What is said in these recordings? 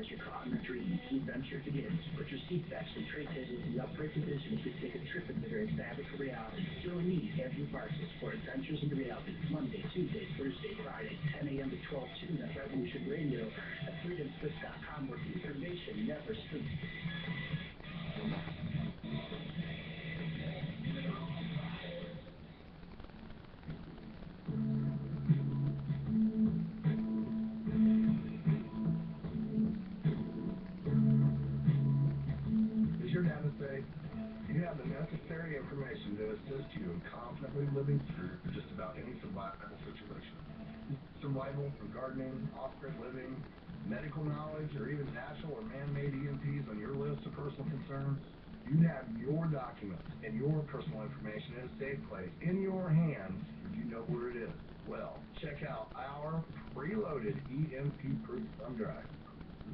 as your cross-country adventure begins. Put your seatbacks and tray tables in the upright position as we take a trip into the very fabric of reality. Join me, Andrew Parsons, for Adventures into Reality, Monday, Tuesday, Thursday, Friday, 10 a.m. to 12 noon at Revolution Radio at freedomslips.com, where information never sleeps. Is your data safe? Do you have the necessary information to assist you in confidently living through just about any survival situation? Survival from gardening, off-grid living, medical knowledge, or even natural or man-made EMPs on your list of personal concerns? You have your documents and your personal information in a safe place in your hands, but you know where it is. Well, check out our preloaded EMP-proof thumb drive.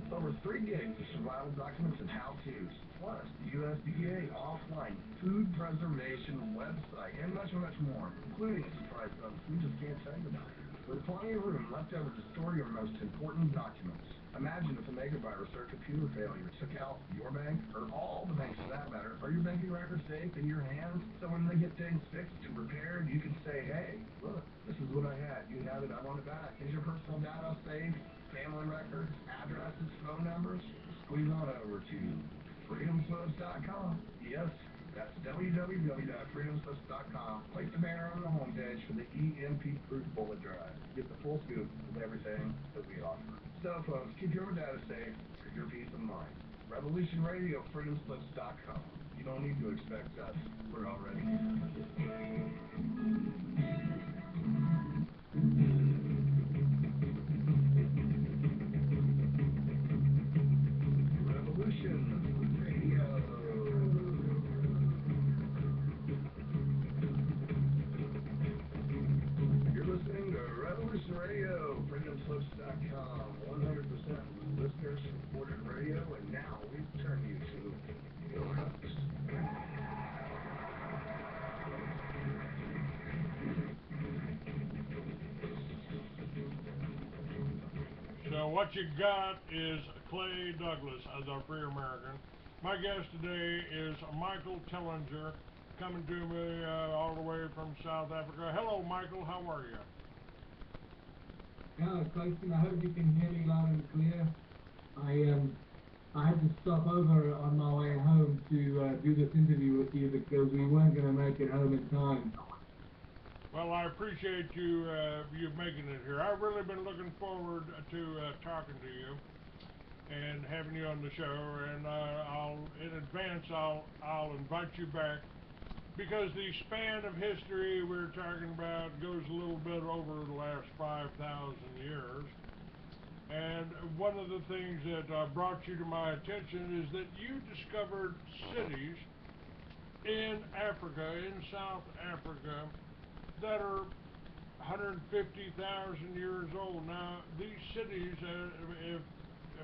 Over 3 gigs of survival documents and how-tos, plus the USDA offline food preservation website, and much, much more, including a surprise bonus we just can't tell you about. With plenty of room left over to store your most important documents. Imagine if a megavirus or a computer failure took out your bank, or all the banks for that matter. Are your banking records safe in your hands? So when they get things fixed and repaired, you can say, hey, look, this is what I had. You have it, I want it back. Is your personal data safe? Family records, addresses, phone numbers? Squeeze on over to freedomslips.com. Yes, that's www.freedomslips.com. Click the banner on the homepage for the EMP-proof bullet drive. Get the full scoop of everything that we offer. So, folks, keep your data safe for your peace of mind. Revolution Radio, freedomslips.com. You don't need to expect us. We're already here. Revolution Radio. You're listening to Revolution Radio, freedomslips.com, 100% listener-supported radio, and now we turn you to your host. So what you got is Clay Douglas as our free American. My guest today is Michael Tillinger, coming to me all the way from South Africa. Hello, Michael. How are you? Hello, Clayton. I hope you can hear me loud and clear. I had to stop over on my way home to do this interview with you because we weren't going to make it home in time. Well, I appreciate you making it here. I've really been looking forward to talking to you and having you on the show. And I'll invite you back because the span of history we're talking about goes a little bit over the last 5,000 years. And one of the things that brought you to my attention is that you discovered cities in Africa, in South Africa, that are 150,000 years old. Now, these cities, if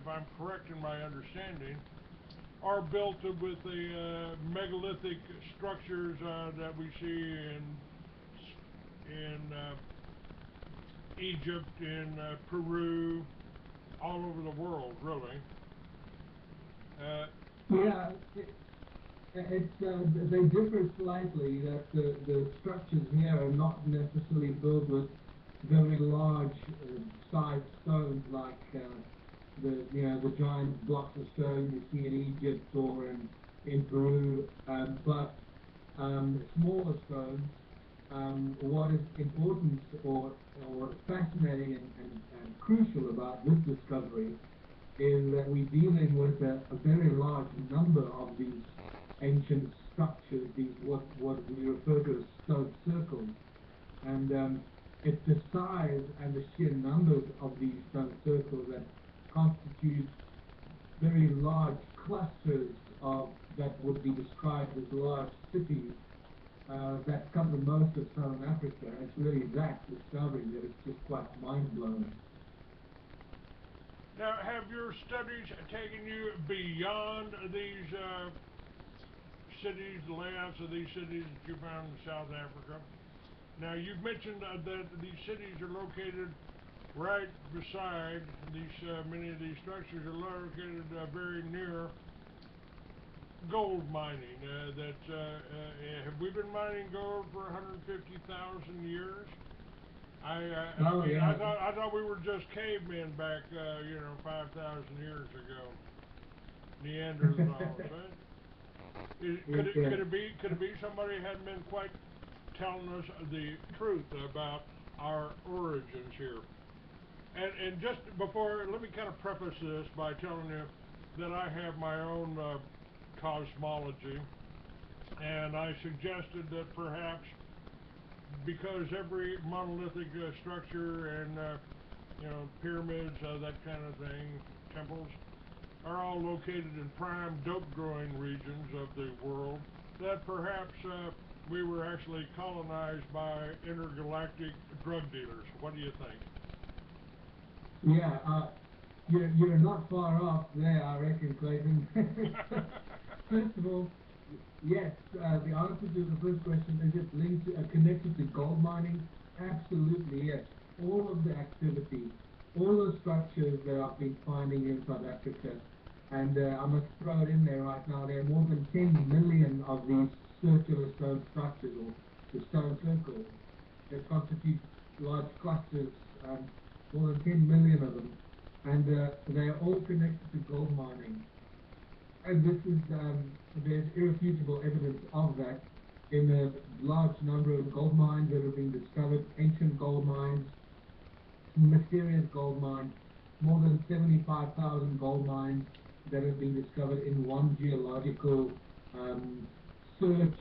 I'm correct in my understanding, are built with the megalithic structures that we see in Egypt, in Peru, all over the world, really. Yeah, they differ slightly. That the structures here are not necessarily built with very large sized stones like the giant blocks of stone you see in Egypt or in Peru, but smaller stones. What is important or fascinating and crucial about this discovery is that we're dealing with a very large number of these ancient structures, these what we refer to as stone circles, and it's the size and the sheer numbers of these stone circles that constitute very large clusters of that would be described as large cities that cover most of Southern Africa. And it's really that discovery that is just quite mind-blowing. Now, have your studies taken you beyond these cities, the layouts of these cities that you found in South Africa? Now, you've mentioned that these cities are located right beside these, many of these structures are located very near gold mining. Have we been mining gold for 150,000 years? Oh, yeah. I thought we were just cavemen back, 5,000 years ago. Neanderthals, right? Could it be somebody hadn't been quite telling us the truth about our origins here? And just before, let me kind of preface this by telling you that I have my own cosmology, and I suggested that perhaps because every monolithic structure and pyramids, that kind of thing, temples, are all located in prime dope growing regions of the world, that perhaps we were actually colonized by intergalactic drug dealers. What do you think? Yeah, you're not far off there, I reckon, Clayton. First of all, yes, the answer to the first question, is it linked connected to gold mining? Absolutely, yes. All of the activity, all the structures that I've been finding in South Africa, and I must throw it in there right now, there are more than 10 million of these circular stone structures, or the stone circles, that constitute large clusters, more than 10 million of them, and they are all connected to gold mining. And this is, there's irrefutable evidence of that in a large number of gold mines that have been discovered, ancient gold mines, mysterious gold mines, more than 75,000 gold mines that have been discovered in one geological search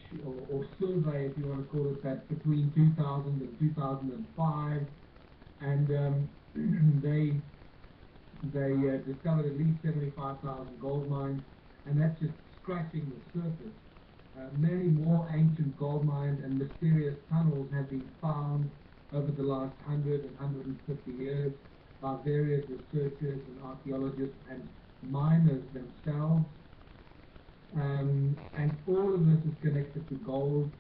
or survey, if you want to call it that, between 2000 and 2005, and they discovered at least 75,000 gold mines, and that's just scratching the surface. Many more ancient gold mines and mysterious tunnels have been found over the last 100 and 150 years by various researchers and archaeologists and miners themselves. And all of this is connected to gold.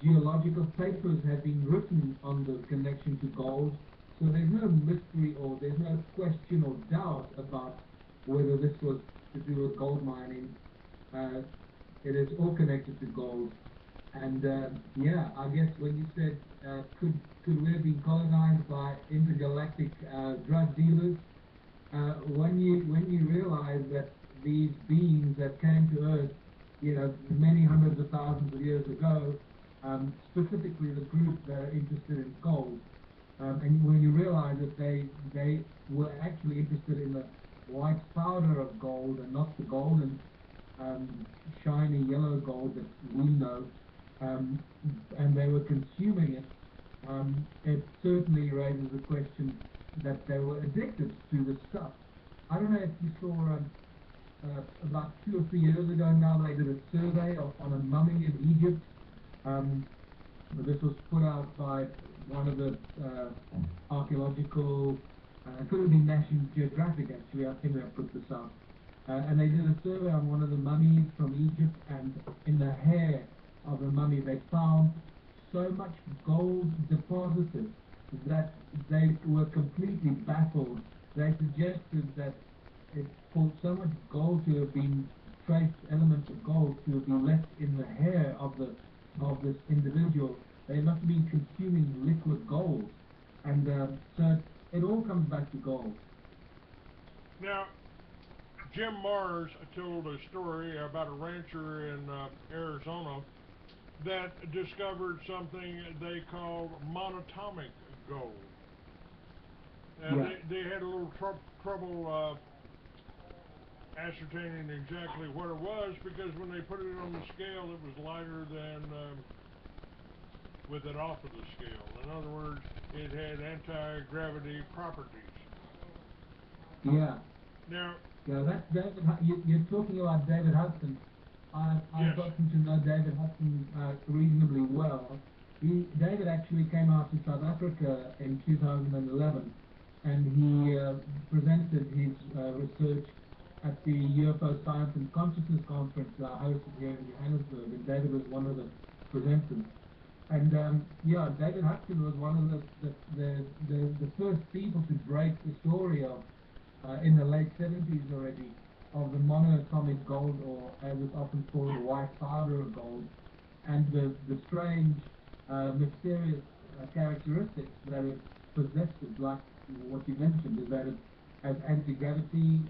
Geological papers have been written on the connection to gold, so there's no mystery or there's no question or doubt about whether this was to do with gold mining. It is all connected to gold. And yeah, I guess when you said could we have been colonized by intergalactic drug dealers, when you realize that these beings that came to Earth, many hundreds of thousands of years ago, specifically the group that are interested in gold, and when you realize that they were actually interested in the white powder of gold and not the golden shiny yellow gold that we know, and they were consuming it, it certainly raises the question that they were addicted to the stuff. I don't know if you saw about 2 or 3 years ago now, they did a survey on a mummy in Egypt. This was put out by one of the archaeological, it could have been National Geographic actually, I think they put this out. And they did a survey on one of the mummies from Egypt, and in the hair of the mummy they found so much gold deposited that they were completely baffled. They suggested that for so much gold to have been, trace elements of gold to have been left in the hair of this individual, they must have been consuming liquid gold. And so it all comes back to gold. Now, Jim Mars told a story about a rancher in Arizona that discovered something they called monatomic gold. And Yeah. they had a little trouble ascertaining exactly what it was, because when they put it on the scale, it was lighter than with it off of the scale. In other words, it had anti-gravity properties. Yeah. Now, yeah, that's David. You're talking about David Hudson. I've yes. gotten to know David Hudson reasonably well. David actually came out to South Africa in 2011, and he presented his research at the UFO Science and Consciousness Conference that I hosted here in Johannesburg, and David was one of the presenters. And yeah, David Hudson was one of the first people to break the story of, in the late 70s already, of the monoatomic gold, or as it's often called, the white powder of gold, and the strange, mysterious characteristics that it possesses, like what you mentioned, is that it has anti-gravity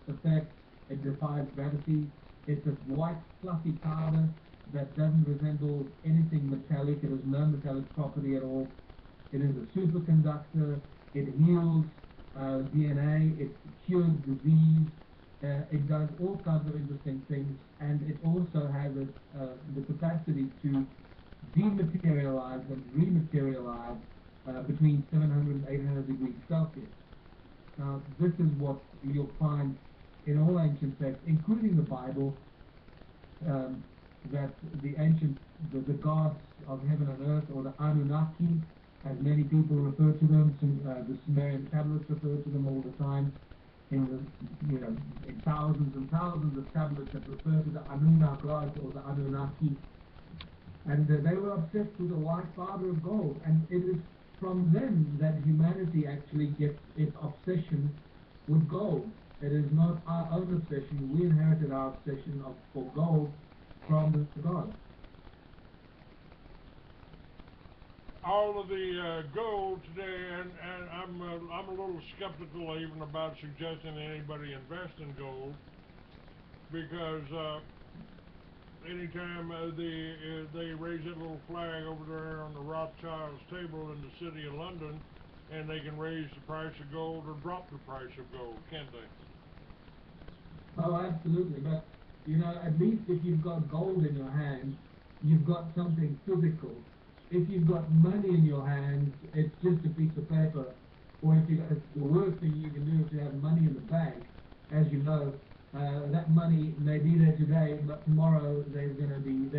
effects, it defies gravity, it's a white fluffy powder that doesn't resemble anything metallic, it has no metallic property at all, it is a superconductor, it heals DNA, it cures disease, it does all kinds of interesting things, and it also has the capacity to dematerialize and rematerialize between 700 and 800 degrees Celsius. Now, this is what you'll find in all ancient texts, including the Bible, that the gods of heaven and earth, or the Anunnaki, as many people refer to them, the Sumerian tablets refer to them all the time. In thousands and thousands of tablets that refer to the Anunnaki gods or the Anunnaki, and they were obsessed with the white powder of gold, and it is from them that humanity actually gets its obsession with gold. It is not our own obsession. We inherited our obsession for gold from the gods. All of the gold today, and I'm a little skeptical even about suggesting anybody invest in gold, because anytime they raise that little flag over there on the Rothschild's table in the city of London, and they can raise the price of gold or drop the price of gold, can't they? Oh, absolutely. But at least if you've got gold in your hand, you've got something physical. If you've got money in your hands, it's just a piece of paper. Or the worst thing you can do is to have money in the bank. As you know, that money may be there today, but tomorrow there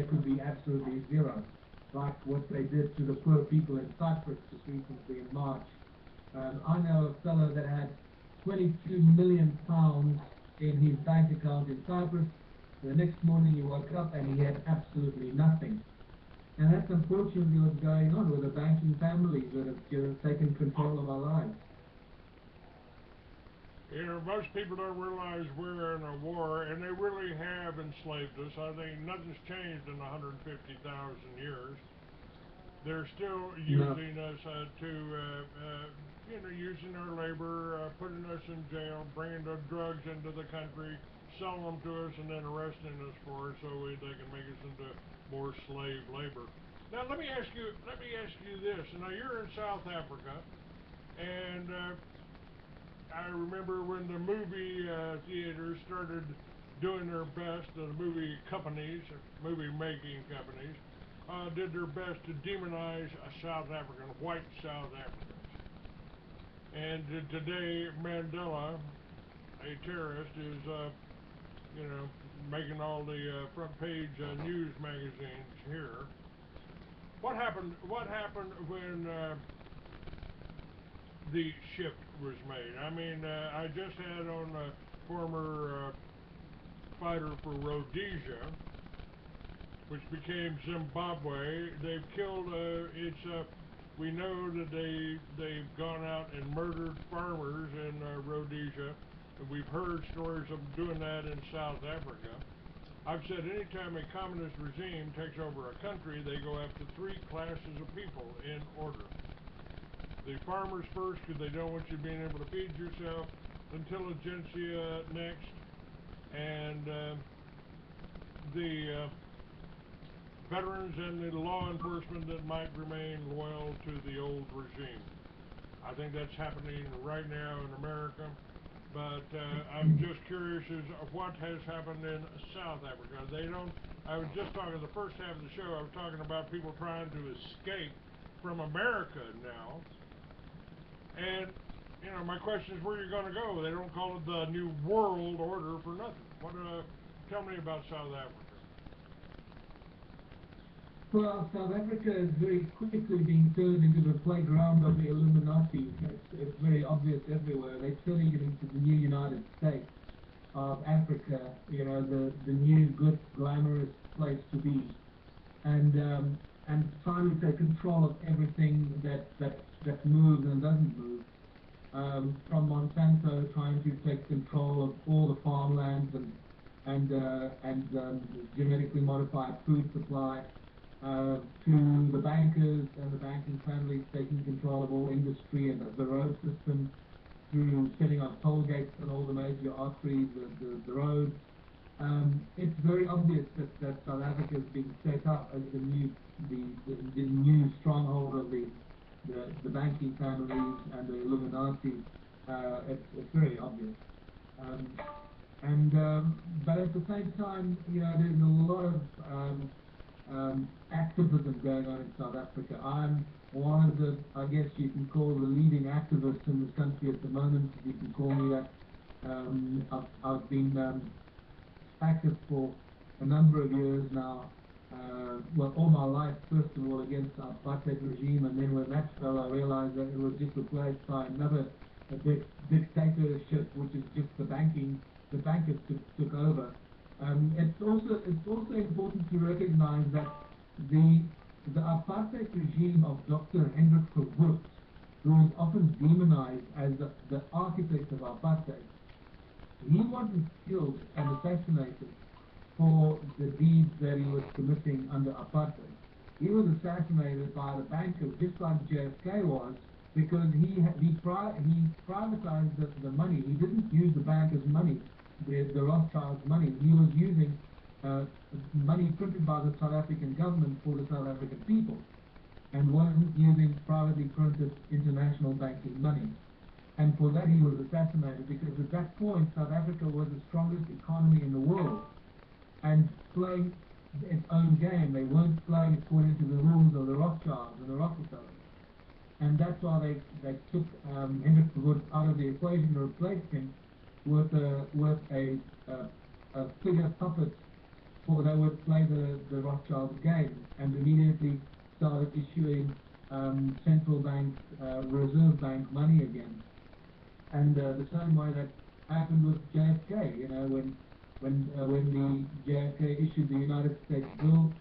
could be absolutely zero. Like what they did to the poor people in Cyprus just recently in March. I know a fellow that had 22 million pounds in his bank account in Cyprus. The next morning he woke up and he had absolutely nothing. And that's unfortunately what's going on with the banking families that have just taken control of our lives. Most people don't realize we're in a war, and they really have enslaved us. I think nothing's changed in 150,000 years. They're still using us using our labor, putting us in jail, bringing the drugs into the country, selling them to us, and then arresting us for it, so they can make us into more slave labor. Now let me ask you this. Now you're in South Africa, and I remember when the movie theaters started doing their best, the movie companies, movie making companies, did their best to demonize white South Africans. And today Mandela, a terrorist, is making all the front page news magazines here. What happened when the shift was made? I mean, I just had on a former fighter for Rhodesia, which became Zimbabwe. They've killed, we know that they've gone out and murdered farmers in Rhodesia, and we've heard stories of them doing that in South Africa. I've said anytime a communist regime takes over a country, they go after three classes of people in order. The farmers first, because they don't want you being able to feed yourself. Intelligentsia next, and the veterans and the law enforcement that might remain loyal to the old regime. I think that's happening right now in America, but I'm just curious as what has happened in South Africa. I was just talking, the first half of the show, I was talking about people trying to escape from America now, and my question is, where you're going to go? They don't call it the New World Order for nothing. Tell me about South Africa. Well, South Africa is very quickly being turned into the playground of the Illuminati. It's very obvious everywhere. They're turning it into the new United States of Africa, the new, good, glamorous place to be. And and trying to take control of everything that moves and doesn't move. From Monsanto trying to take control of all the farmlands and genetically modified food supply, to the bankers and the banking families taking control of all industry and the road system, through setting up toll gates on all the major arteries, the roads. It's very obvious that South Africa is being set up as the new stronghold of the banking families and the Illuminati. It's very obvious. But at the same time, there's a lot of activism going on in South Africa. I'm one of the, I guess you can call, the leading activists in this country at the moment. You can call me that. I've been active for a number of years now. Well, all my life, first of all, against the apartheid regime, and then when that fell, I realized that it was just replaced by another dictatorship, which is just the bankers took over. It's also important to recognize that the apartheid regime of Dr. Hendrik Verwoerd, who is often demonized as the architect of apartheid, he wasn't killed and assassinated for the deeds that he was committing under apartheid. He was assassinated by the bankers, just like JFK was, because he privatized the money. He didn't use the bankers' money, the Rothschilds' money. He was using money printed by the South African government for the South African people, and wasn't using privately printed international banking money. And for that he was assassinated, because at that point South Africa was the strongest economy in the world and playing its own game. They weren't playing according to the rules of the Rothschilds and the Rockefellers. And that's why they took Hendrik Verwoerd out of the equation and replaced him with a figure puppet that would play the Rothschild game, and immediately started issuing central bank, reserve bank money again. And the same way that happened with JFK, when the JFK issued the United States bill,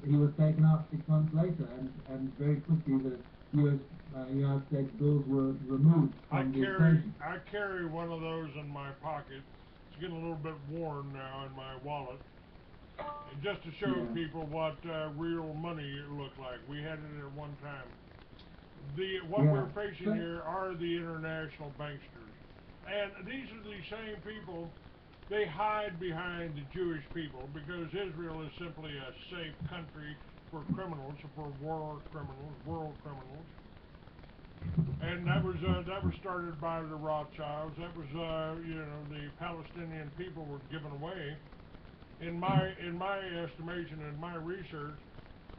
he was taken out 6 months later, and very quickly the United States bills were removed from the equation. I carry one of those in my pocket. It's getting a little bit worn now in my wallet. Just to show people what real money looked like. We had it at one time. What we're facing here are the international banksters. And these are the same people. They hide behind the Jewish people because Israel is simply a safe country for criminals, for war criminals, world criminals. And that was started by the Rothschilds. That was the Palestinian people were given away. In my estimation, in my research,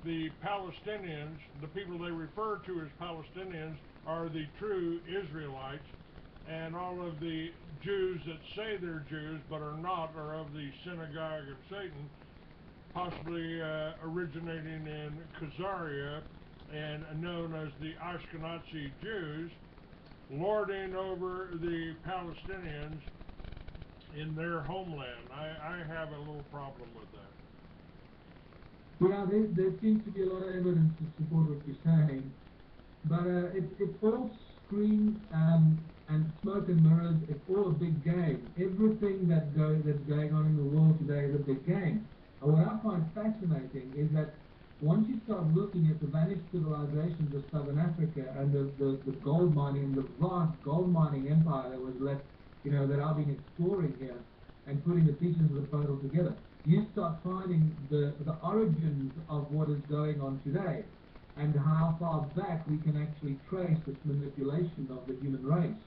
the Palestinians, the people they refer to as Palestinians, are the true Israelites, and all of the Jews that say they're Jews but are not are of the synagogue of Satan, possibly originating in Khazaria and known as the Ashkenazi Jews, lording over the Palestinians in their homeland. I have a little problem with that. Yeah, there seems to be a lot of evidence to support what you're saying, but it's all screens and smoke and mirrors. It's all a big game. Everything that's going on in the world today is a big game. And what I find fascinating is that once you start looking at the vanished civilizations of Southern Africa and the gold mining, the vast gold mining empire that was left, that I've been exploring here and putting the pieces of the puzzle together, you start finding the origins of what is going on today and how far back we can actually trace this manipulation of the human race.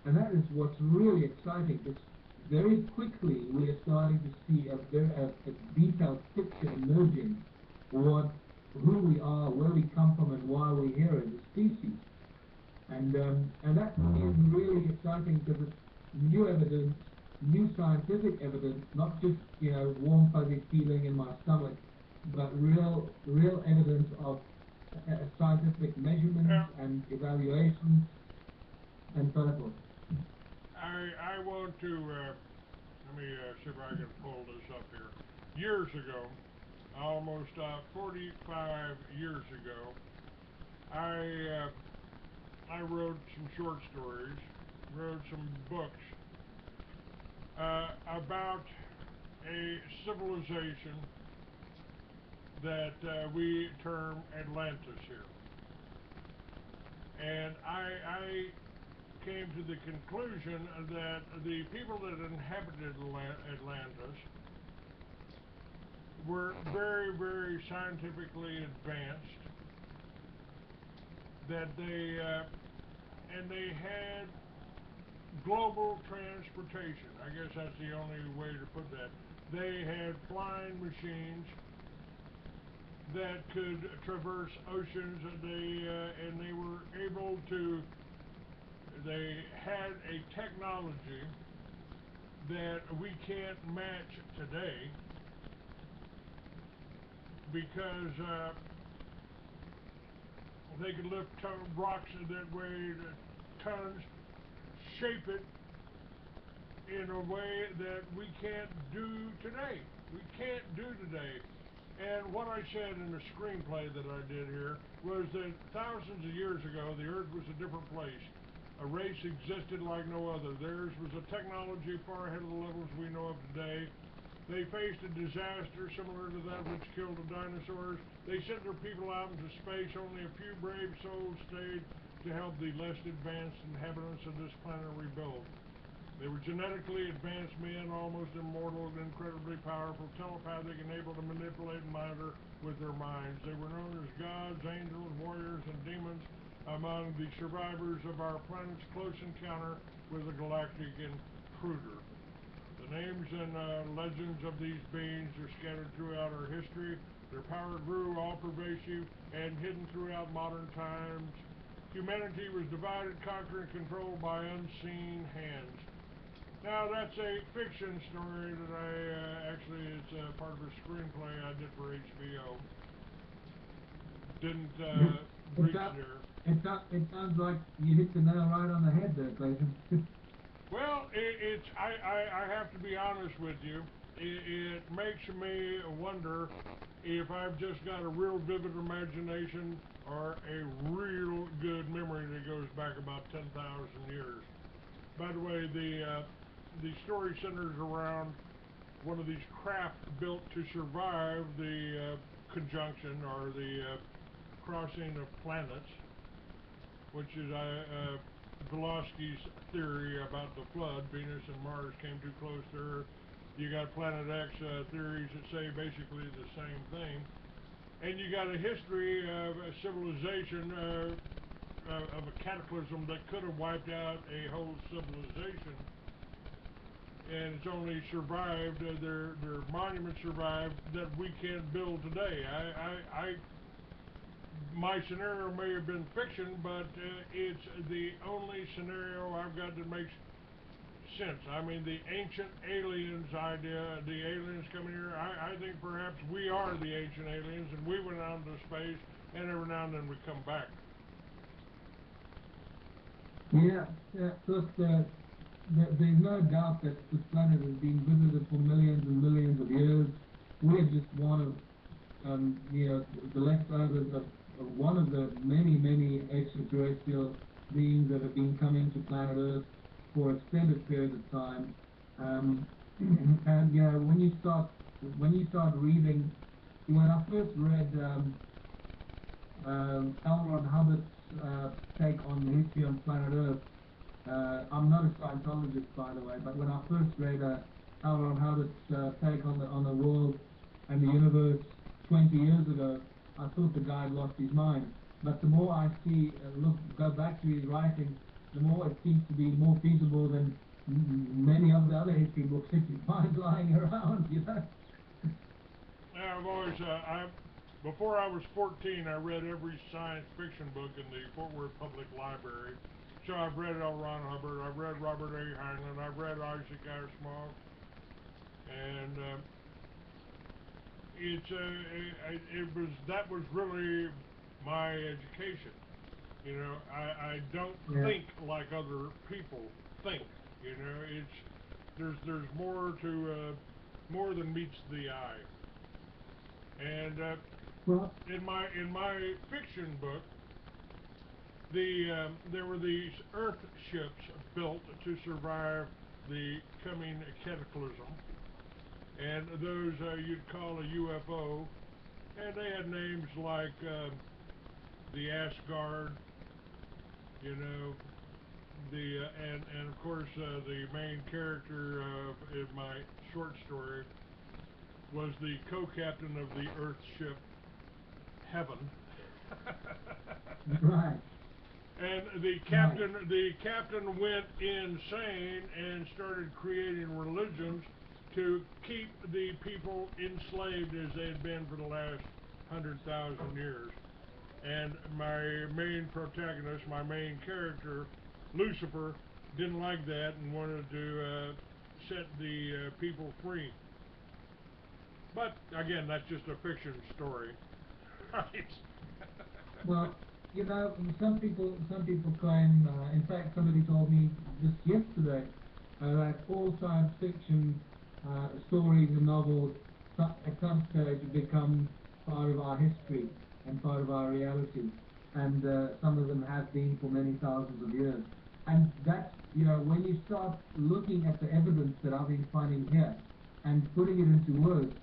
And that is what's really exciting, because very quickly we are starting to see a detailed picture emerging of who we are, where we come from, and why we're here as a species. And that is really exciting because it's new evidence, new scientific evidence, not just warm fuzzy feeling in my stomach, but real evidence of scientific measurements and evaluations and so forth. I want to let me see if I can pull this up here. Years ago, almost 45 years ago, I wrote some short stories, wrote some books about a civilization that we term Atlantis here. And I came to the conclusion that the people that inhabited Atlantis were very, very scientifically advanced, that they had global transportation. I guess that's the only way to put that. They had flying machines that could traverse oceans, and they were able to. They had a technology that we can't match today because they could lift rocks that weighed tons, shape it in a way that we can't do today. We can't do today. And what I said in the screenplay that I did here was that thousands of years ago, the Earth was a different place. A race existed like no other. Theirs was a technology far ahead of the levels we know of today. They faced a disaster similar to that which killed the dinosaurs. They sent their people out into space. Only a few brave souls stayed to help the less advanced inhabitants of this planet rebuild. They were genetically advanced men, almost immortal, incredibly powerful, telepathic, and able to manipulate matter with their minds. They were known as gods, angels, warriors, and demons among the survivors of our planet's close encounter with the galactic intruder. The names and legends of these beings are scattered throughout our history. Their power grew all pervasive and hidden throughout modern times. Humanity was divided, conquered, and controlled by unseen hands. Now, that's a fiction story that actually it's part of a screenplay I did for HBO. Didn't reach there. It sounds like you hit the nail right on the head there, Clayton. Well, I have to be honest with you. It makes me wonder if I've just got a real vivid imagination or a real good memory that goes back about 10,000 years. By the way, the story centers around one of these craft built to survive the conjunction or the crossing of planets, which is Velikovsky's theory about the flood. Venus and Mars came too close to Earth. You got Planet X theories that say basically the same thing. And you got a history of a civilization of a cataclysm that could have wiped out a whole civilization. And it's only survived, their monuments survived that we can't build today. My scenario may have been fiction, but it's the only scenario I've got that makes sense. I mean, the ancient aliens idea, the aliens coming here, I think perhaps we are the ancient aliens and we went out into space and every now and then we come back. Yeah, look, there's no doubt that this planet has been visited for millions and millions of years. We're just one of, the leftovers of one of the many, many extraterrestrial beings that have been coming to planet Earth for extended periods of time. And when you start reading, when I first read L. Ron Hubbard's take on the history on planet Earth, I'm not a Scientologist, by the way, but when I first read L. Ron Hubbard's take on the world and the universe 20 years ago, I thought the guy had lost his mind. But the more I see, go back to his writing, the more it seems to be more feasible than many of the other history books that you find lying around, Yeah, I've always, before I was 14, I read every science fiction book in the Fort Worth Public Library. So I've read L. Ron Hubbard, I've read Robert A. Heinlein, I've read Isaac Asimov, and that was really my education. You know, I don't think like other people think. You know, there's more to more than meets the eye. And Well, in my fiction book, there were these Earth ships built to survive the coming cataclysm, and those you'd call a UFO, and they had names like the Asgard, you know, the and of course the main character in my short story was the co-captain of the Earth ship Heaven. right. And the captain went insane and started creating religions to keep the people enslaved as they had been for the last 100,000 years. And my main protagonist, my main character, Lucifer, didn't like that and wanted to set the people free. But again, that's just a fiction story. Right. Well, some people claim. In fact, somebody told me just yesterday that all science fiction stories and novels at some stage become part of our history and part of our reality, and some of them have been for many thousands of years. And that's, when you start looking at the evidence that I've been finding here and putting it into words,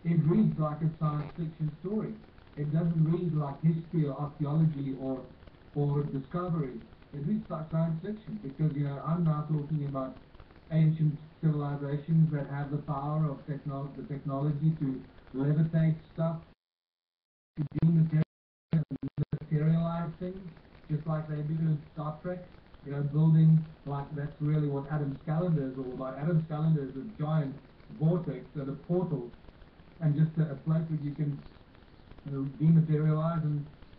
it reads like a science fiction story. It doesn't read like history or archaeology or discovery. It reads like science fiction because, I'm now talking about ancient civilizations that have the power of the technology to levitate stuff, to dematerialize things, just like they do in Star Trek. Building, like, that's really what Adam's calendar is all about. Adam's calendar is a giant vortex and a portal, and just a place where you can dematerialize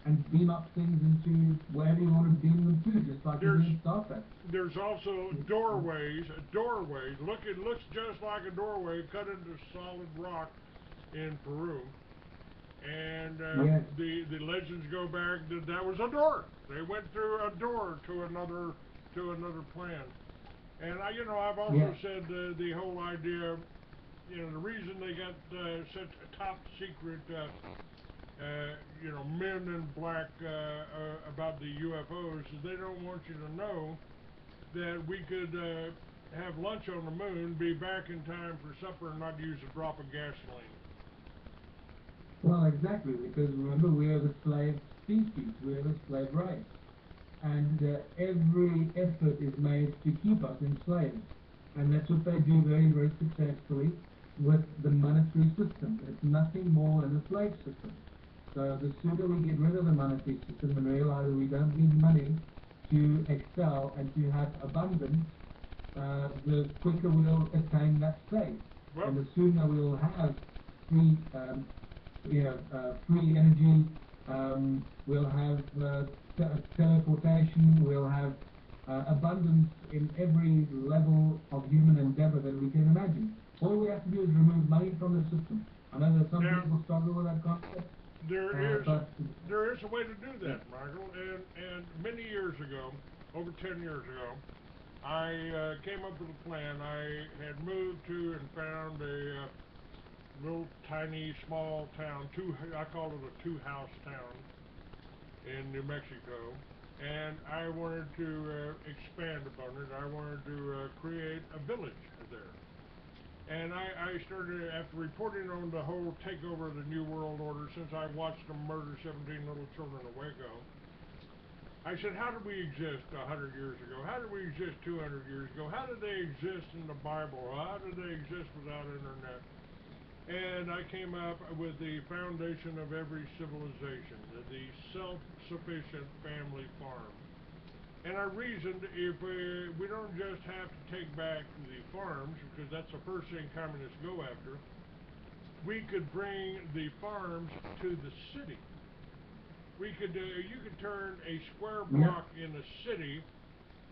and beam up things into wherever you want to beam them to, just like you do in Star Trek. There's also doorways. It looks just like a doorway cut into solid rock in Peru. And yes. the legends go back that was a door. They went through a door to another plan. And I've also said the whole idea, the reason they got such a top secret, men in black about the UFOs is they don't want you to know that we could have lunch on the moon, be back in time for supper, and not use a drop of gasoline. Well, exactly, because remember, we are the slave species, we are the slave race, and every effort is made to keep us enslaved, and that's what they do very, very successfully with the monetary system. It's nothing more than a slave system. So the sooner we get rid of the monetary system and realize we don't need money to excel and to have abundance, the quicker we'll attain that state. Well, and the sooner we'll have free free energy, we'll have teleportation, we'll have abundance in every level of human endeavor that we can imagine. All we have to do is remove money from the system. I know that some people struggle with that concept. There is a way to do that, Michael, and many years ago, over 10 years ago, I came up with a plan. I had moved to and found a little tiny small town, I call it a two-house town in New Mexico, and I wanted to expand upon it. I wanted to create a village there. And I started, after reporting on the whole takeover of the New World Order, since I watched them murder 17 little children a Waco, I said, how did we exist 100 years ago? How did we exist 200 years ago? How did they exist in the Bible? How did they exist without internet? And I came up with the foundation of every civilization, the self-sufficient family farm. And I reasoned if we don't just have to take back the farms, because that's the first thing communists go after, we could bring the farms to the city. You could turn a square block in a city,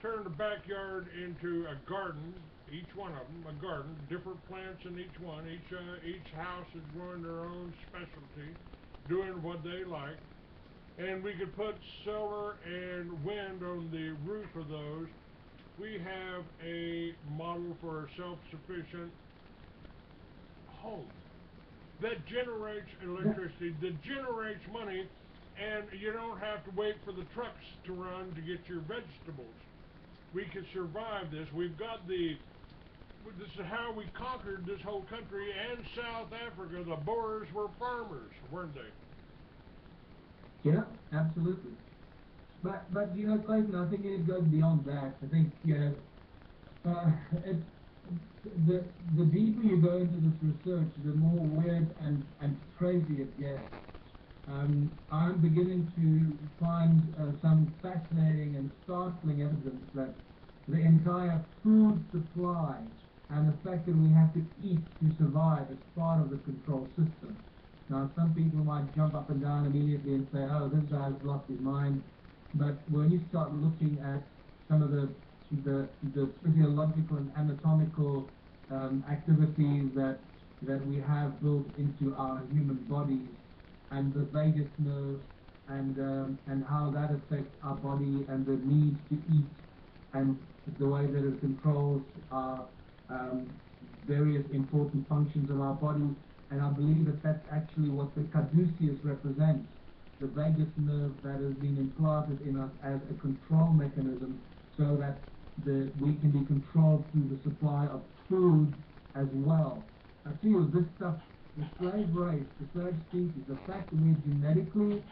turn the backyard into a garden, each one of them a garden, different plants in each one. Each house is growing their own specialty, doing what they like. And we could put solar and wind on the roof of those. We have a model for a self-sufficient home. that generates electricity, that generates money, and you don't have to wait for the trucks to run to get your vegetables. We can survive this. We've got the, this is how we conquered this whole country and South Africa. The Boers were farmers, weren't they? Yeah, absolutely. But you know, Clayton, I think it goes beyond that. I think, you know, it's, the deeper you go into this research, the more weird and crazy it gets. I'm beginning to find some fascinating and startling evidence that the entire food supply and the fact that we have to eat to survive is part of the control system. Now, some people might jump up and down immediately and say, oh, this guy's lost his mind. But when you start looking at some of the physiological and anatomical activities that we have built into our human bodies, and the vagus nerve, and how that affects our body and the need to eat, and the way that it controls our various important functions of our body. And I believe that that's actually what the caduceus represents, the vagus nerve that has been implanted in us as a control mechanism, so that we can be controlled through the supply of food as well. I feel this stuff, the slave race, the slave species, the fact that we're genetically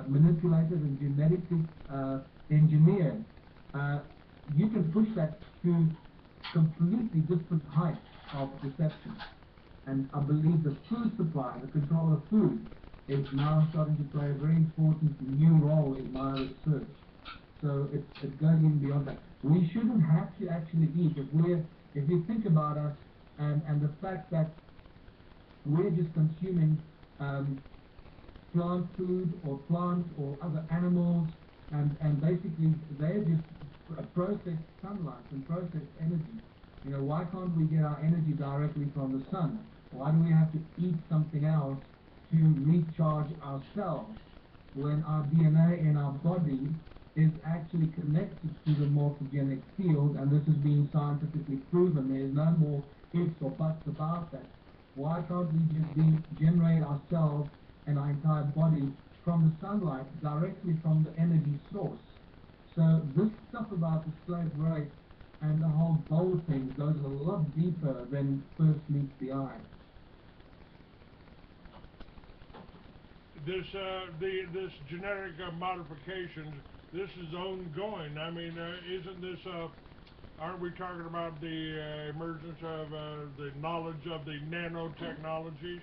manipulated and genetically engineered, you can push that to completely different heights of deception. And I believe the food supply, the control of food, is now starting to play a very important new role in my research. So it goes even beyond that. We shouldn't have to actually eat. If you think about us and the fact that we're just consuming plant food or plants or other animals, and basically they're just processed sunlight and processed energy. You know, why can't we get our energy directly from the sun? Why do we have to eat something else to recharge ourselves when our DNA in our body is actually connected to the morphogenic field, and this is being scientifically proven? There's no more ifs or buts about that. Why can't we just generate ourselves and our entire body from the sunlight directly from the energy source? So this stuff about the slave race and the whole bowl thing goes a lot deeper than first meets the eye. This genetic modifications, this is ongoing. I mean, isn't this, aren't we talking about the emergence of the knowledge of the nanotechnologies?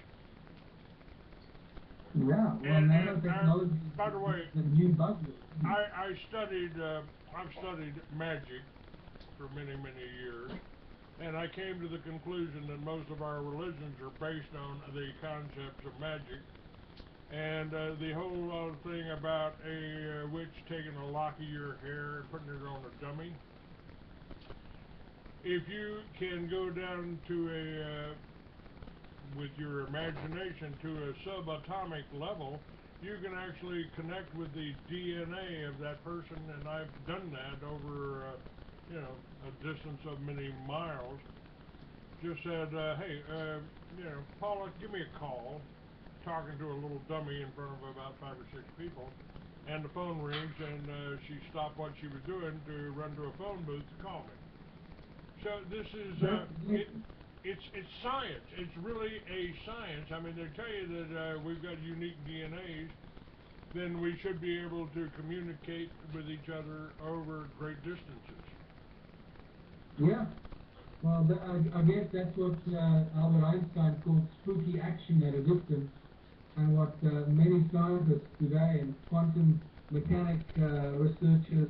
Yeah, well, nanotechnology by the way, is the new buzzword. I've studied magic for many, many years, and I came to the conclusion that most of our religions are based on the concepts of magic. And the whole thing about a witch taking a lock of your hair and putting it on a dummy. If you can go down to with your imagination to a subatomic level, you can actually connect with the DNA of that person, and I've done that over, a distance of many miles. Just said, hey, Paula, give me a call. Talking to a little dummy in front of about 5 or 6 people, and the phone rings, and she stopped what she was doing to run to a phone booth to call me. So this is it's science. It's really a science. I mean, they tell you that we've got unique DNAs, then we should be able to communicate with each other over great distances. Yeah. Well, I guess that's what Albert Einstein called spooky action at a distance, and what many scientists today and quantum mechanic researchers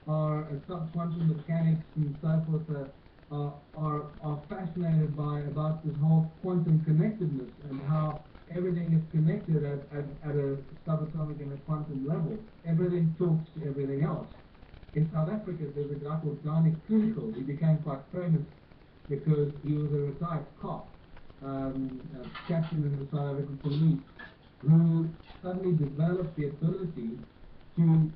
quantum mechanics and so forth are fascinated by, about this whole quantum connectedness and how everything is connected at a subatomic and a quantum level. Everything talks to everything else. In South Africa, there's a guy called Danny Klinkle. He became quite famous because he was a retired cop, a captain in the South African police, who suddenly developed the ability to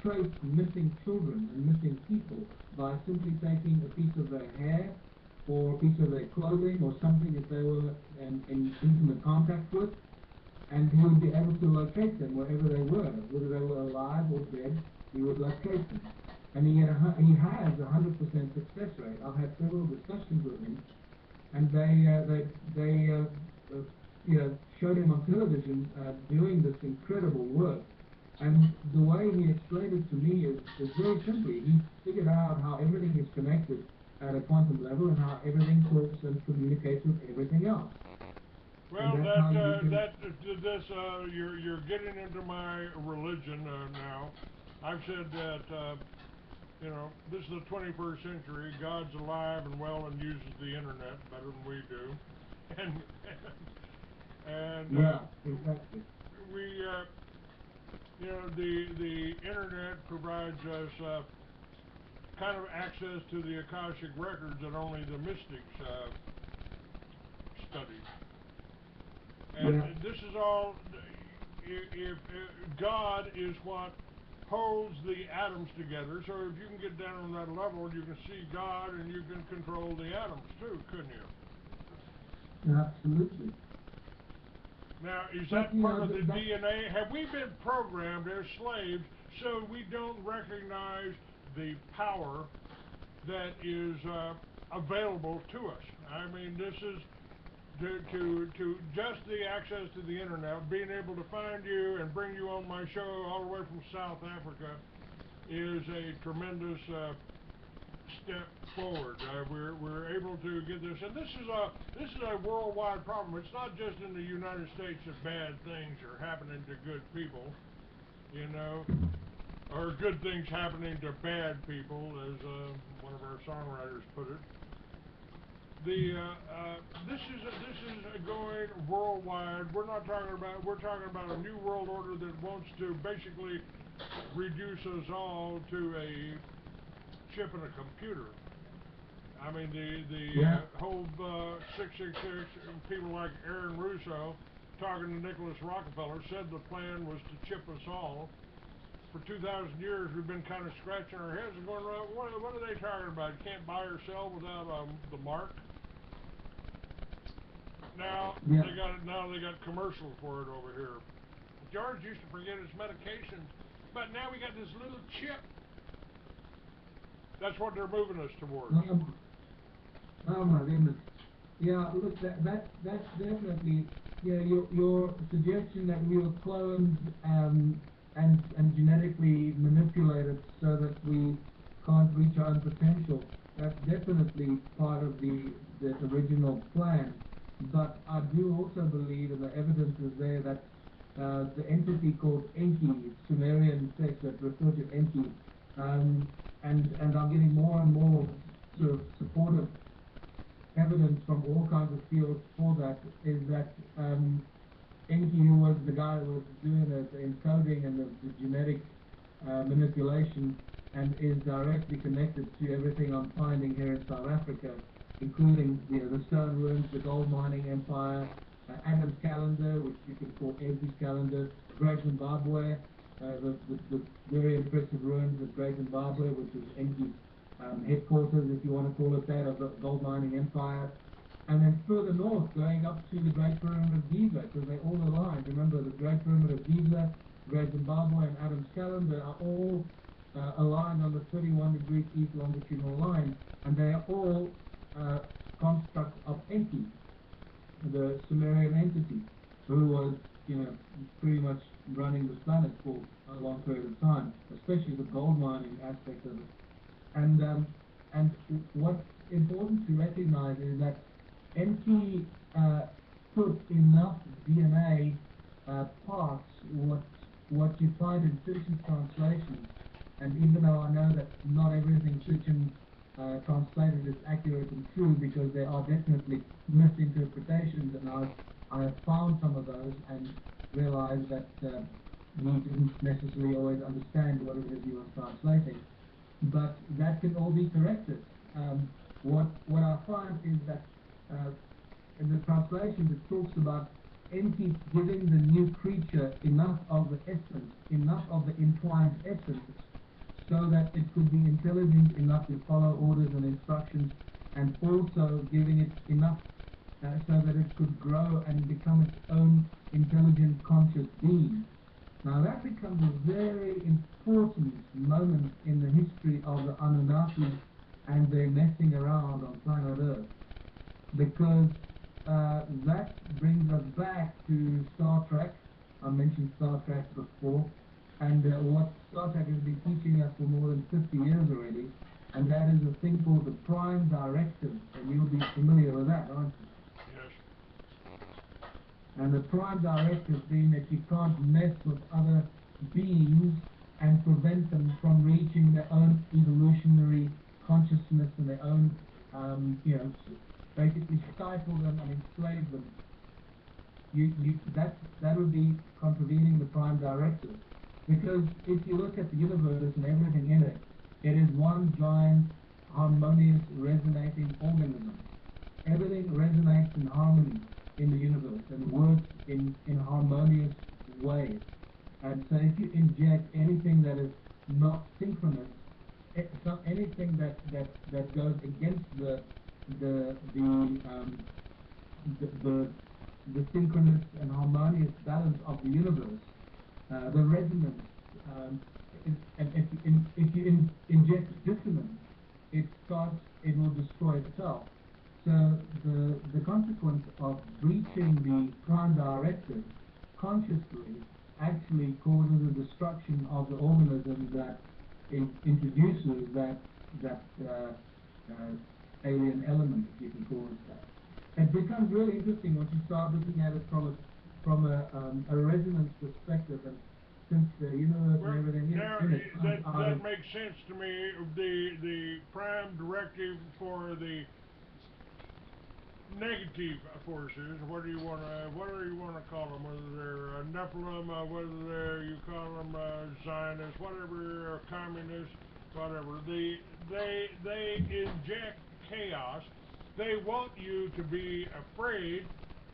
trace missing children and missing people by simply taking a piece of their hair or a piece of their clothing or something that they were in intimate contact with, and he would be able to locate them wherever they were, whether they were alive or dead. He would locate them, and he has a 100% success rate. I've had several discussions with him, and they showed him on television doing this incredible work. And the way he explained it to me is very simply. He figured out how everything is connected at a quantum level and how everything talks and communicates with everything else. Well, you're getting into my religion now. I've said that this is the 21st century. God's alive and well and uses the internet better than we do, and yeah, exactly. we the internet provides us kind of access to the Akashic records that only the mystics study. And yeah. this is all, if God is what holds the atoms together, so if you can get down on that level, you can see God and you can control the atoms too, couldn't you? Absolutely. Now, is that part of the DNA? Have we been programmed as slaves so we don't recognize the power that is available to us? I mean, this is to just the access to the internet, being able to find you and bring you on my show all the way from South Africa is a tremendous step forward. We're able to get this, and this is a worldwide problem. It's not just in the United States that bad things are happening to good people, or good things happening to bad people, as one of our songwriters put it. This is going worldwide. We're talking about a new world order that wants to basically reduce us all to a chip in a computer. I mean, the whole 666, people like Aaron Russo talking to Nicholas Rockefeller said the plan was to chip us all. For 2,000 years, we've been kind of scratching our heads and going, what are they talking about? You can't buy or sell without the mark. Now they got commercials for it over here. George used to forget his medications, but now we got this little chip. That's what they're moving us towards. Oh my goodness. Yeah, look, that's definitely, your suggestion that we were cloned and genetically manipulated so that we can't reach our own potential. That's definitely part of the original plan. But I do also believe, and the evidence is there, that the entity called Enki, Sumerian text that refer to Enki, and I'm getting more and more sort of supportive evidence from all kinds of fields for that, is that Enki, who was the guy who was doing the encoding and the genetic manipulation, and is directly connected to everything I'm finding here in South Africa, including the stone ruins, the gold mining empire, Adam's calendar, which you can call Enki's calendar, Great Zimbabwe, the very impressive ruins of Great Zimbabwe, which is Enki's headquarters, if you want to call it that, of the gold mining empire. And then further north, going up to the Great Pyramid of Giza, because they all aligned. Remember, the Great Pyramid of Giza, Great Zimbabwe, and Adam's calendar are all aligned on the 31 degrees east longitudinal line, and they are all constructs of Enki, the Sumerian entity, who was, pretty much running this planet for a long period of time, especially the gold mining aspect of it. And what's important to recognize is that Enki put enough DNA parts, what you find in Sitchin's translations, and even though I know that not everything Sitchin translated is accurate and true, because there are definitely misinterpretations, and I have found some of those and realized that he didn't necessarily always understand what it is he was translating. But that can all be corrected. What I find is that in the translations it talks about Enki giving the new creature enough of the essence, enough of the entwined essence, so that it could be intelligent enough to follow orders and instructions and also giving it enough so that it could grow and become its own intelligent, conscious being. Now that becomes a very important moment in the history of the Anunnaki and their messing around on planet Earth, because that brings us back to Star Trek. I mentioned Star Trek before, and what Star Trek has been teaching us for more than 50 years already, and that is a thing called the Prime Directive, and you'll be familiar with that, aren't you? And the Prime Directive being that you can't mess with other beings and prevent them from reaching their own evolutionary consciousness and their own, basically stifle them and enslave them. That would be contravening the Prime Directive. Because if you look at the universe and everything in it, it is one giant, harmonious, resonating organism. Everything resonates in harmony in the universe and works in harmonious ways. And so if you inject anything that is not synchronous, anything that goes against the synchronous and harmonious balance of the universe, the resonance, and if you inject dissonance, it will destroy itself. So the consequence of breaching the Prime Directive consciously actually causes the destruction of the organism that introduces that alien element, if you can call it that. It becomes really interesting once you start looking at it from a resonance perspective, and since the universe and everything that makes sense to me. The Prime Directive for the negative forces, what do you want to call them? Whether they're Nephilim, whether you call them Zionists, whatever, or communists, whatever. They inject chaos. They want you to be afraid.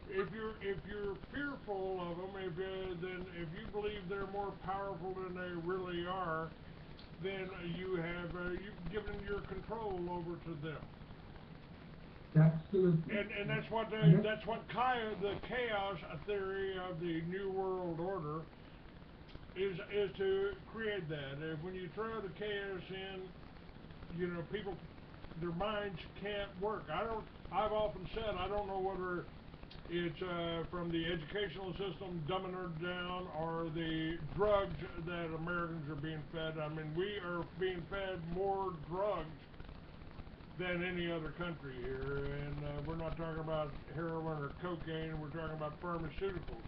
If you're fearful of them, if you believe they're more powerful than they really are, then you've given your control over to them. Absolutely. And that's what the chaos theory of the New World Order is to create that. When you throw the chaos in, people, their minds can't work. I've often said I don't know whether it's from the educational system dumbing it down or the drugs that Americans are being fed. I mean, we are being fed more drugs than any other country here, and we're not talking about heroin or cocaine, we're talking about pharmaceuticals.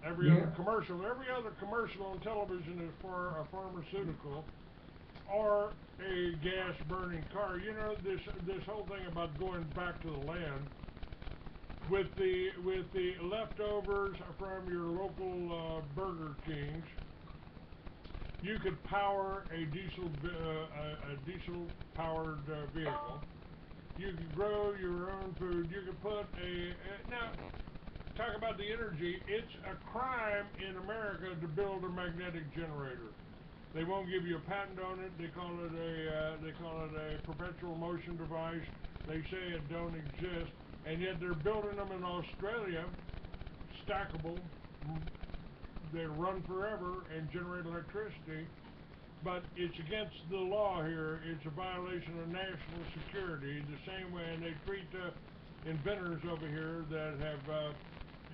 Every other commercial on television is for a pharmaceutical or a gas burning car. This whole thing about going back to the land with the leftovers from your local Burger Kings. You could power a diesel powered vehicle. You could grow your own food. You could put now talk about the energy. It's a crime in America to build a magnetic generator. They won't give you a patent on it. They call it a perpetual motion device. They say it don't exist, and yet they're building them in Australia, stackable. They run forever and generate electricity, but it's against the law here. It's a violation of national security, the same way, and they treat inventors over here that have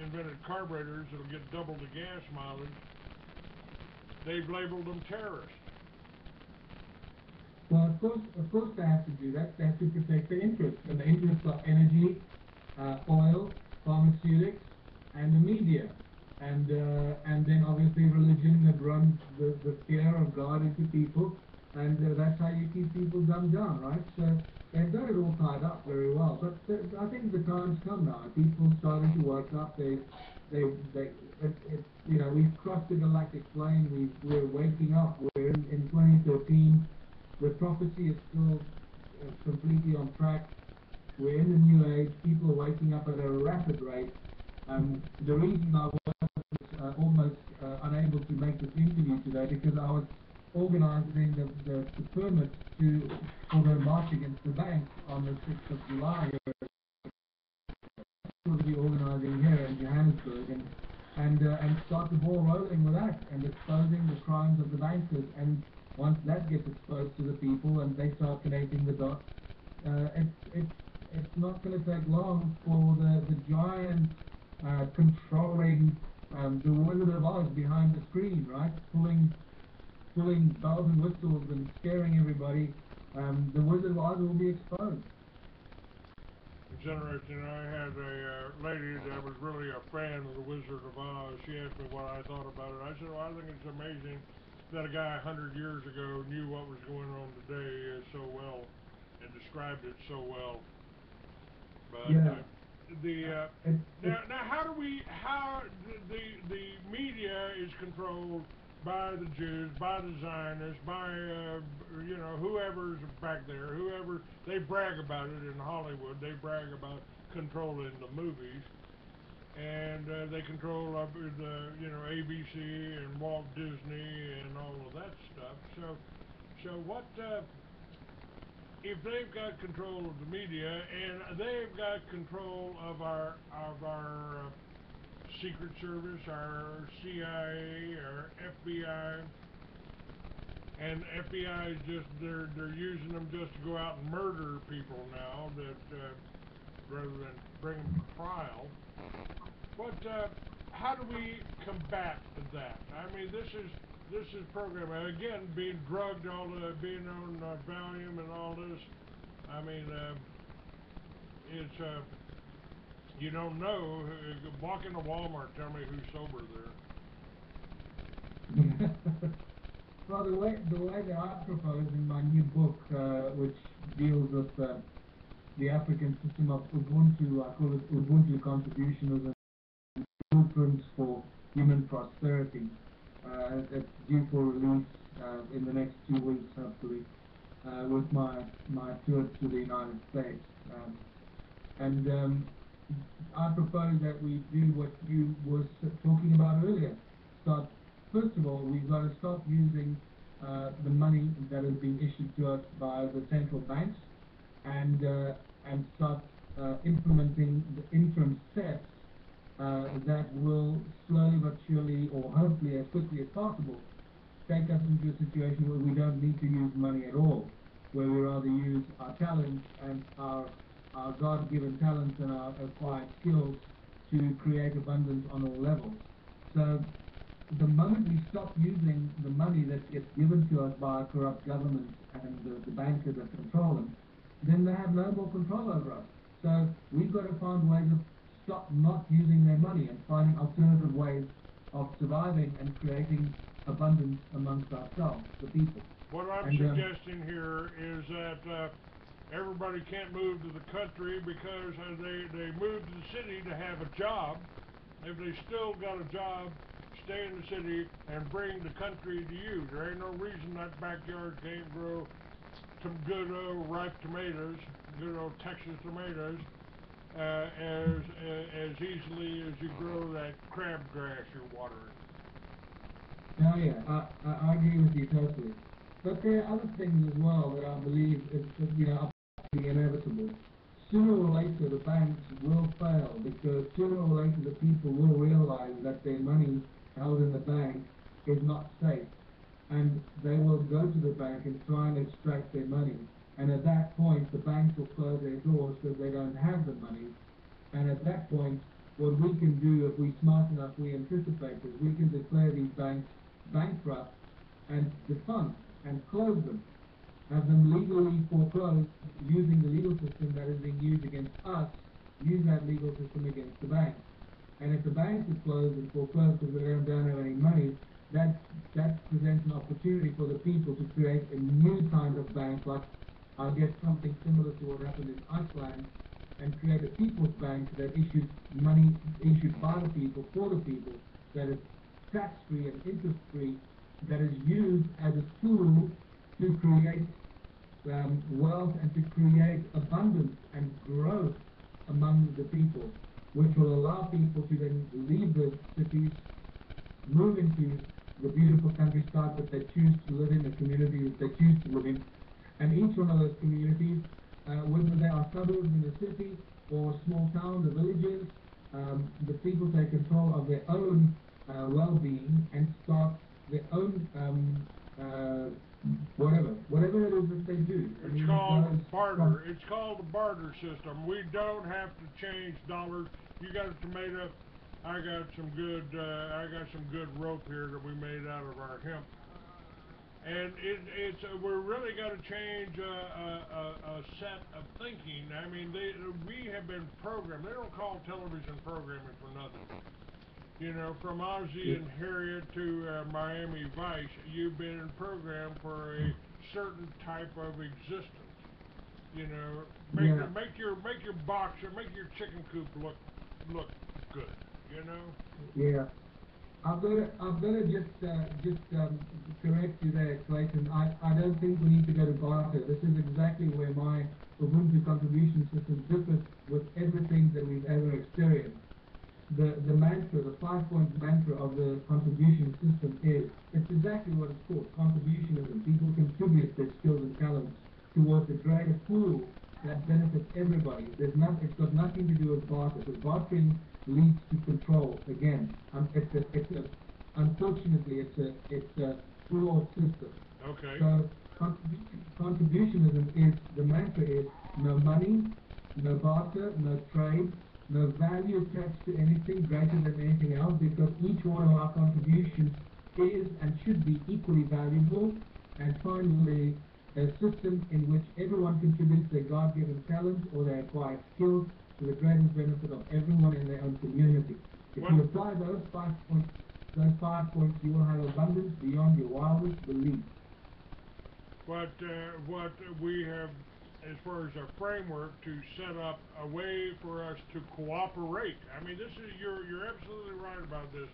invented carburetors that'll get double the gas mileage. They've labeled them terrorists. Well, of course they have to do that. They have to protect their interests, and the interests are energy, oil, pharmaceutics, and the media. And then obviously religion that runs the fear of God into people, and that's how you keep people dumbed down, right? So they've got it all tied up very well. But I think the time's come now. People starting to wake up. We've crossed the galactic plane. We're waking up. We're in 2013. The prophecy is still completely on track. We're in the new age. People are waking up at a rapid rate. The reason I was almost unable to make this interview today because I was organizing the permits for the march against the banks on the 6th of July. We'll be organising here in Johannesburg and start the ball rolling with that and exposing the crimes of the bankers. And once that gets exposed to the people and they start connecting the dots, it's not going to take long for the giant controlling the Wizard of Oz behind the screen, right? Pulling bells and whistles and scaring everybody. The Wizard of Oz will be exposed. It's interesting. I had a lady that was really a fan of the Wizard of Oz. She asked me what I thought about it. I said, well, I think it's amazing that a guy 100 years ago knew what was going on today so well and described it so well. But Yeah. now how the media is controlled by the Jews, by the Zionists, by whoever's back there, whoever. They brag about it in Hollywood. They brag about controlling the movies, and they control the ABC and Walt Disney and all of that stuff. So what if they've got control of the media and they've got control of our Secret Service, our CIA, our FBI, and FBI is just they're using them just to go out and murder people now rather than bring them to trial. But how do we combat that? I mean, this is programming again, being drugged, being on Valium and all this. I mean, it's you don't know. Walk into Walmart, tell me who's sober there. Well, the way that I propose in my new book, which deals with the African system of Ubuntu, I call it Ubuntu Contributionism, Blueprints for Human Prosperity. It's due for release in the next 2 weeks, hopefully, with my tour to the United States. I propose that we do what you were talking about earlier. First of all, we've got to stop using the money that is being issued to us by the central banks and start implementing the interim steps that will slowly but surely, or hopefully as quickly as possible, take us into a situation where we don't need to use money at all, where we rather use our talents and our God-given talents and our acquired skills to create abundance on all levels. So the moment we stop using the money that gets given to us by our corrupt governments and the bankers that control them, then they have no more control over us. So we've got to find ways of stop not using their money and finding alternative ways of surviving and creating abundance amongst ourselves, the people. What I'm suggesting here is that everybody can't move to the country because they move to the city to have a job. If they still got a job, stay in the city and bring the country to you. There ain't no reason that backyard can't grow some good old ripe tomatoes, good old Texas tomatoes, as easily as you grow that crabgrass you're watering. Oh yeah, I agree with you totally. But there are other things as well that I believe are inevitable. Sooner or later the banks will fail because sooner or later the people will realize that their money held in the bank is not safe. And they will go to the bank and try and extract their money. And at that point, the banks will close their doors because they don't have the money. And at that point, what we can do, if we're smart enough, we anticipate is we can declare these banks bankrupt and defunct and close them. Have them legally foreclosed using the legal system that is being used against us, use that legal system against the banks. And if the banks are closed and foreclosed because they don't have any money, that presents an opportunity for the people to create a new kind of bank, like I guess something similar to what happened in Iceland, and create a people's bank that issues money issued by the people for the people, that is tax-free and interest-free, that is used as a tool to create wealth and to create abundance and growth among the people, which will allow people to then leave the cities, move into the beautiful countryside that they choose to live in, the communities that they choose to live in, and each one of those communities whether they are suburbs in a city or small towns or villages, the people take control of their own well-being and start their own whatever it is that they do. It's called barter. It's called the barter system. We don't have to change dollars. You got a tomato. I got some good rope here that we made out of our hemp. And we're really got to change a set of thinking. I mean, we have been programmed. They don't call television programming for nothing. You know, from Ozzie and Harriet to Miami Vice, you've been programmed for a certain type of existence. You know, make your box or make your chicken coop look good. You know. Yeah. I've got to just correct you there, Clayton. I don't think we need to go to barter. This is exactly where my Ubuntu contribution system differs with everything that we've ever experienced. The mantra, the 5-point mantra of the contribution system is, it's exactly what it's called, contributionism. People contribute their skills and talents towards a greater pool that benefits everybody. It's got nothing to do with barter, because bartering leads to control. Again, unfortunately, it's a flawed system. Okay. So contributionism is, the mantra is no money, no barter, no trade, no value attached to anything greater than anything else, because each one of our contributions is and should be equally valuable. And finally, a system in which everyone contributes their God-given talents or their acquired skills to the greatest benefit of everyone in their own community. If you apply those 5 points, you will have abundance beyond your wildest belief. What we have, as far as our framework, to set up a way for us to cooperate. I mean, you're absolutely right about this.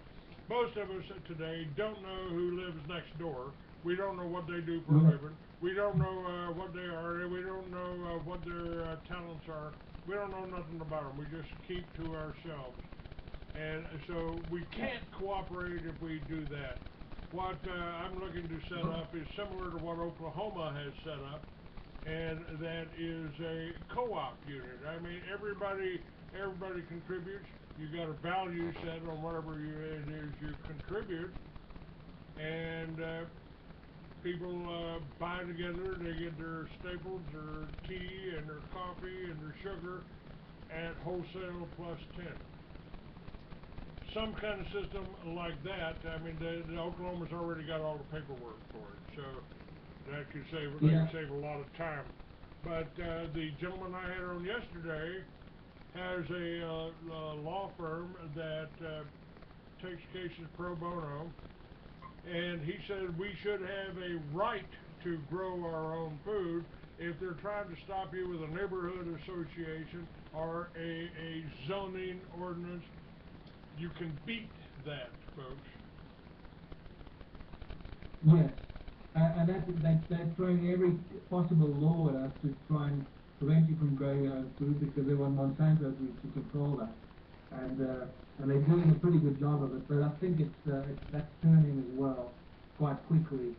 Most of us today don't know who lives next door. We don't know what they do for a living. We don't know what they are. We don't know what their talents are. We don't know nothing about them. We just keep to ourselves. And so we can't cooperate if we do that. What I'm looking to set up is similar to what Oklahoma has set up, and that is a co-op unit. I mean, everybody contributes. You got a value set on whatever it is you contribute, and people buy together. They get their staples, their tea and their coffee and their sugar at wholesale plus 10. Some kind of system like that. I mean, the Oklahoma's already got all the paperwork for it, so that could save a lot of time. But the gentleman I had on yesterday has a law firm that takes cases pro bono, and he said we should have a right to grow our own food. If they're trying to stop you with a neighborhood association or a zoning ordinance, you can beat that, folks. Yes, and that's throwing every possible law at us to try and prevent you from growing your own food, because they want Monsanto to control that, and they're doing a pretty good job of it. But I think that's turning as well quite quickly.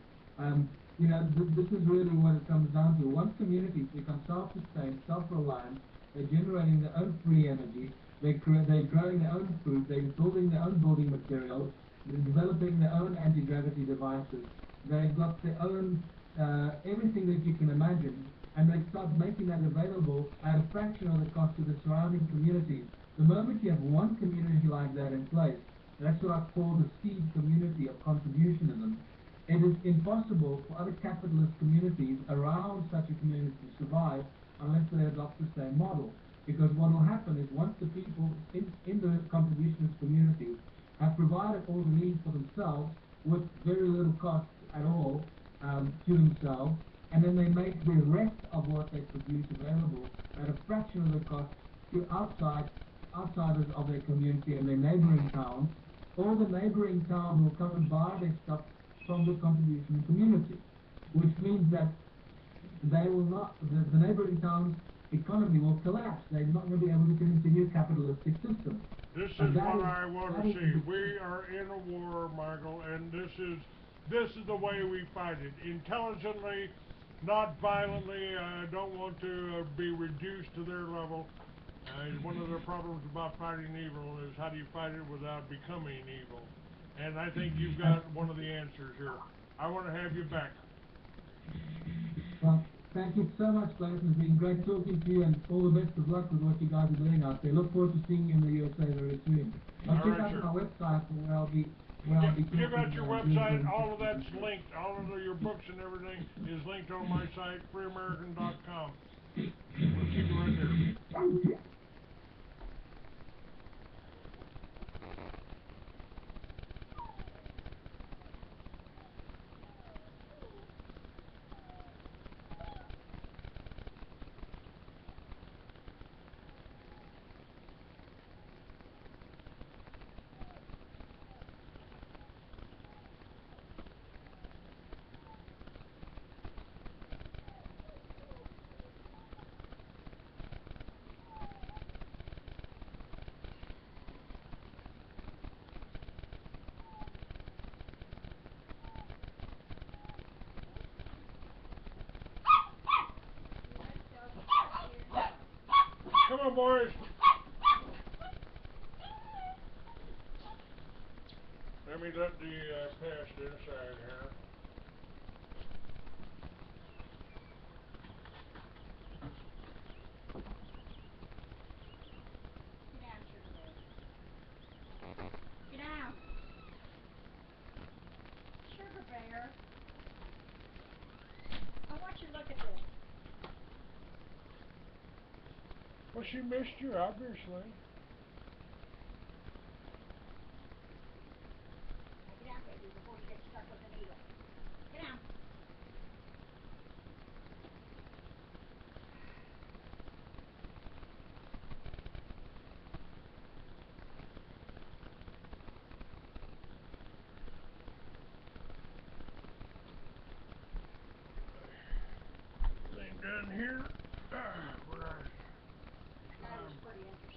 You know, this is really what it comes down to. Once communities become self-sustained, self-reliant, they're generating their own free energy. They're growing their own food. They're building their own building materials. They're developing their own anti-gravity devices. They've got their own everything that you can imagine, and they start making that available at a fraction of the cost to the surrounding communities. The moment you have one community like that in place, that's what I call the seed community of contributionism. It is impossible for other capitalist communities around such a community to survive unless they adopt the same model. Because what will happen is, once the people in the contributionist community have provided all the needs for themselves with very little cost at all to themselves, and then they make the rest of what they produce available at a fraction of the cost to outsiders of their community and their neighboring towns, all the neighboring towns will come and buy their stuff from the contribution community, which means that they will not, the neighboring towns' economy will collapse. They're not going to be able to continue a capitalistic system. This is what I want to see. We are in a war, Michael, and this is the way we fight it. Intelligently, not violently. I don't want to be reduced to their level. One of their problems about fighting evil is how do you fight it without becoming evil? And I think you've got one of the answers here. I want to have you back. Well, thank you so much, guys. It's been great talking to you, and all the best of luck with what you guys are doing out there. Look forward to seeing you in the USA very soon. I'll All check right, out sir. my website where I'll be Give out your website. All of that's presentations. linked. All of your books and everything is linked on my site, freeamerican.com. We'll keep it right there. Come on, boys. Let me let the pest inside here. Get down. Sugar bear. I want you to look at this. Well, she missed you, obviously. Now get down, baby, before you get stuck with the needle. Get down. Thing down here. Where I That is pretty interesting.